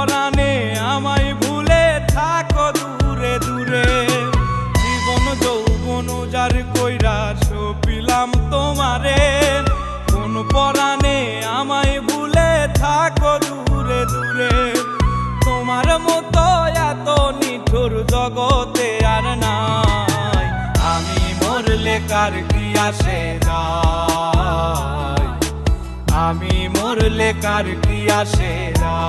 পরাণে আমায় ভুলে থাকো দূরে দূরে। জীবন যৌবন উজার কইরা সপিলাম তোমারে, কোন পরাণে আমায় ভুলে থাকো দূরে দূরে। তোমার মতো এত নিঠুর জগতে আর নাই, আমি মরলে কার কি আসে যায়, আমি মরলে কার কি আসে যায়,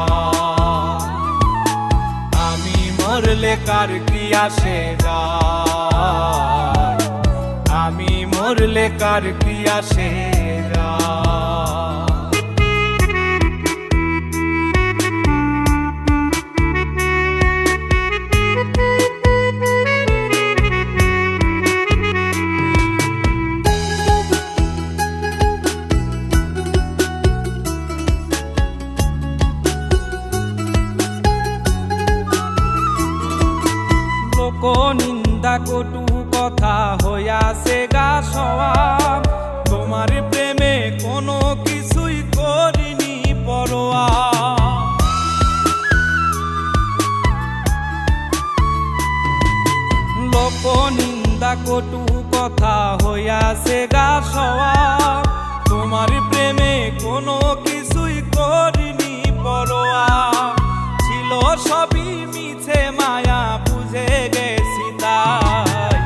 আমি মরলে কার কি আসে যায়, আমি মরলে কার কি আসে যায়। নিন্দা কটু কথা হইয়াছে গা সওয়া, তোমার প্রেমে কোনো কিছুই করিনি পরোয়া। লোক নিন্দা কটু কথা হইয়াছে গা সওয়া, তোমার প্রেমে কোনো কিছুই করিনি পরোয়া। ছিল সবই মিছে মায়া বুঝে গেছি তাই,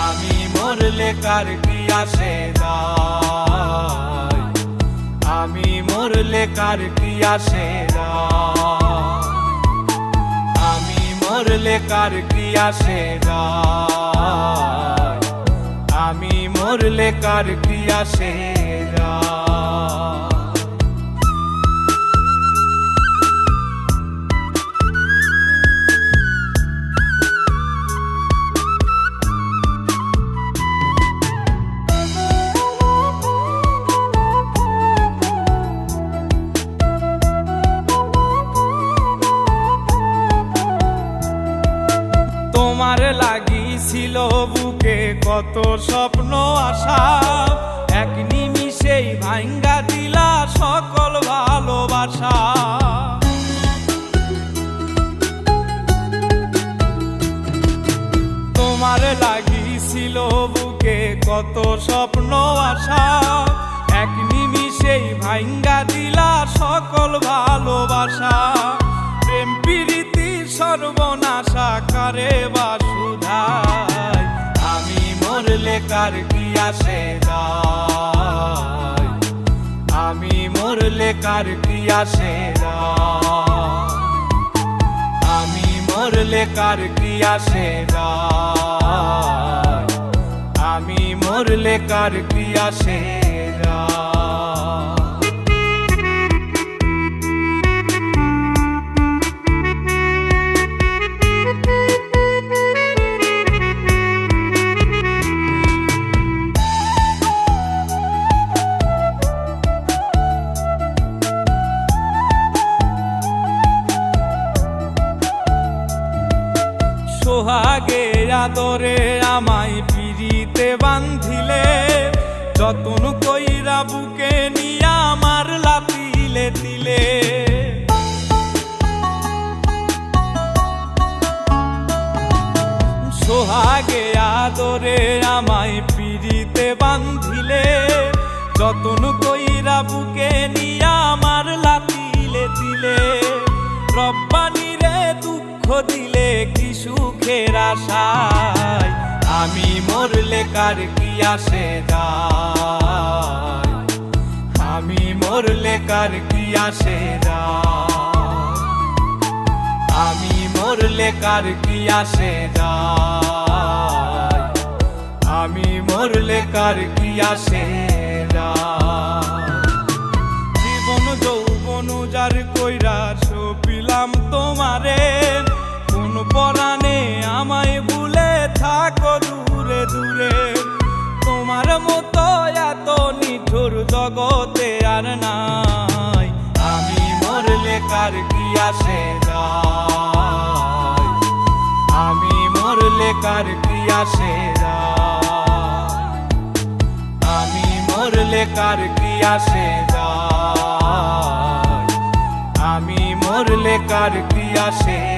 আমি মরলে কার কি আসে যায়, আমি মরলে কার কি আসে যায়, আমি মরলে কার কি আসে যায়, আমি মরলে কার কি আসে যায়। তোমার লাগিছিল বুকে কত স্বপ্ন আশা, এক নিমিষেই ভাঙ্গা দিলা সকল ভালোবাসা। তোমার লাগিছিল বুকে কত স্বপ্ন আশা, এক নিমিষেই ভাঙ্গা দিলা সকল ভালোবাসা। প্রেম প্রীতি সর্বনাশা করে বাসুধাই, আমি মরলে কার কি আসে যায়, আমি মরলে কার কি আসে যায়, আমি মরলে কার কি আসে যায়, আমি মরলে কার কি আসে যায়। সোহাগে আদরে আমায় পিরিতে বান্ধিলে, যতন কইরা বুকে নিয়া আমার লাতিলে দিলে। সোহাগে আদরে আমায় পিরিতে বান্ধিলে, যতন কইরা বুকে নিয়া আমার লাতিলে দিলে। রব্বানি রে দুঃখ দিলে কি সুখের আশায়, আমি মরলে কার কি আসে যায়, আমি মরলে কার কি আসে যায়, আমি মরলে কার কি আসে যায়, আমি মরলে কার কি আসে যায়। জীবন যৌবন উজার কইরা সপিলাম তোমারে, কোন পরাণে আমায় ভুলে থাকো দূরে দূরে। তোমার মতো এত নিঠুর জগতে আর নাই, আমি মরলে কার কি আসে যায়, আমি মরলে কার কি আসে যায়, আমি মরলে কার কি আসে যায়, আমি মরলে কার কার কি আসে